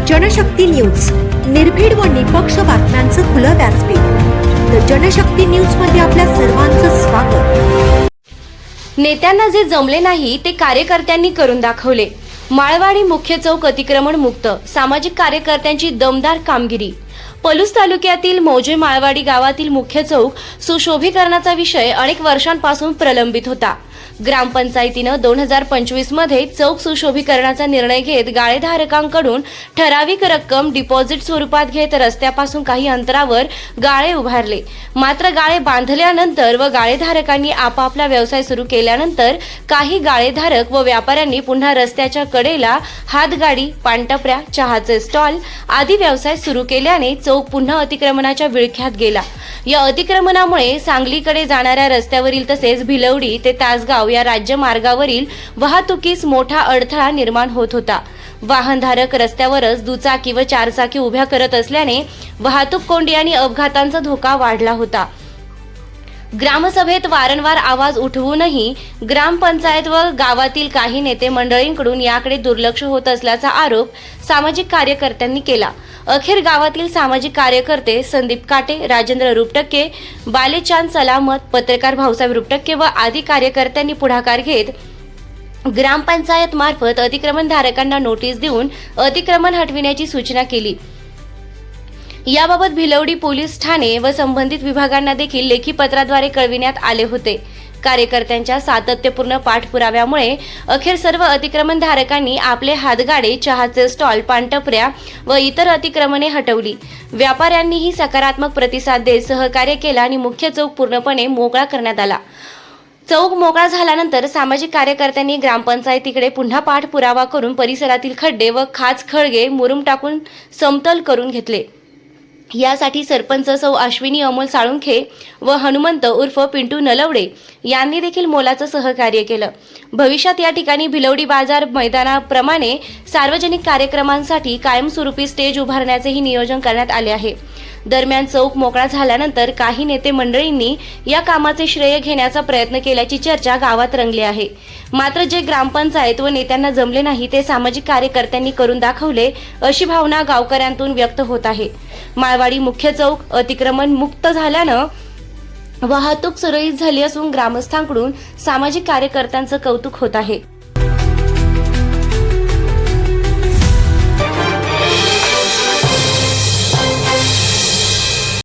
Janshakti news, निर्भीड व निपक्ष बातम्यांचं खुलं व्यासपीठ. द जनशक्ती न्यूज मध्ये आपल्या सर्वांचं स्वागत. नेत्यांना जे जमले नाही ते कार्यकर्त्यांनी करून दाखवले. माळवाडी मुख्य चौक अतिक्रमण मुक्त, सामाजिक कार्यकर्त्यांची दमदार कामगिरी. पलूस तालुक्यातील मौजे माळवाडी गावातील मुख्य चौक सुशोभीकरणाचा विषय अनेक वर्षांपासून प्रलंबित होता. ग्रामपंचायतीनं 2025 मध्ये चौक सुशोभीकरणाचा निर्णय घेत गाळेधारकांकडून ठराविक रक्कम डिपॉझिट स्वरूपात घेत रस्त्यापासून काही अंतरावर गाळे उभारले. मात्र गाळे बांधल्यानंतर व गाळेधारकांनी आपापला व्यवसाय सुरू केल्यानंतर काही गाळेधारक व व्यापाऱ्यांनी पुन्हा रस्त्याच्या कडेला हातगाडी, पानटपऱ्या, चहाचे स्टॉल आदी व्यवसाय सुरू केल्याने चौक पुन्हा अतिक्रमणाच्या विळख्यात गेला. या अतिक्रमणामुळे सांगलीकडे जाणाऱ्या रस्त्यावरील तसेच भिलवडी ते तासगाव या राज्य मार्गावरील वाहतुकीस मोठा अडथळा निर्माण होत होता. वाहनधारक रस्त्यावरच दुचाकी व चारचाकी उभ्या करत असल्याने वाहतूक कोंडी आणि अपघातांचा धोका वाढला होता. ग्रामसभेत वारंवार आवाज उठवूनही ग्रामपंचायत व गावातील काही नेते मंडळींकडून याकडे दुर्लक्ष होत असल्याचा आरोप सामाजिक कार्यकर्त्यांनी केला. अखेर गावातील सामाजिक कार्यकर्ते संदीप काटे, राजेंद्र रुपटक्के, बालेचांद सलामत, पत्रकार भाऊसाहेब रुपटक्के व आदी कार्यकर्त्यांनी पुढाकार घेत ग्रामपंचायत मार्फत अतिक्रमणधारकांना नोटीस देऊन अतिक्रमण हटविण्याची सूचना केली. याबाबत भिलवडी पोलीस ठाणे व संबंधित विभागांना देखील लेखी पत्राद्वारे कळविण्यात आले होते. कार्यकर्त्यांच्या सातत्यपूर्ण पाठपुराव्यामुळे अखेर सर्व अतिक्रमणधारकांनी आपले हातगाडे, चहाचे स्टॉल, पानटपऱ्या व इतर अतिक्रमणे हटवली. व्यापाऱ्यांनीही सकारात्मक प्रतिसाद देत सहकार्य केला आणि मुख्य चौक पूर्णपणे मोकळा करण्यात आला. चौक मोकळा झाल्यानंतर सामाजिक कार्यकर्त्यांनी ग्रामपंचायतीकडे पुन्हा पाठपुरावा करून परिसरातील खड्डे व खाच खळगे मुरुम टाकून समतल करून घेतले. यासाठी सरपंच सौ अश्विनी अमोल साळुंखे व हनुमंत उर्फ पिंटू नलवडे यांनी देखील मोलाचं सहकार्य केलं. भविष्यात या ठिकाणी भिलवडी बाजार मैदानाप्रमाणे सार्वजनिक कार्यक्रमांसाठी कायमस्वरूपी स्टेज उभारण्याचेही नियोजन करण्यात आले आहे. दरम्यान चौक मोकळा झाल्यानंतर काही नेते मंडळींनी या कामाचे श्रेय घेण्याचा प्रयत्न केल्याची चर्चा गावात रंगली आहे. मात्र जे ग्रामपंचायत व नेत्यांना जमले नाही ते सामाजिक कार्यकर्त्यांनी करून दाखवले अशी भावना गावकऱ्यांतून व्यक्त होत आहे. माळवाडी मुख्य चौक अतिक्रमण मुक्त झाल्यानं वाहतूक सुरळीत झाली असून ग्रामस्थांकडून सामाजिक कार्यकर्त्यांचं कौतुक होत आहे.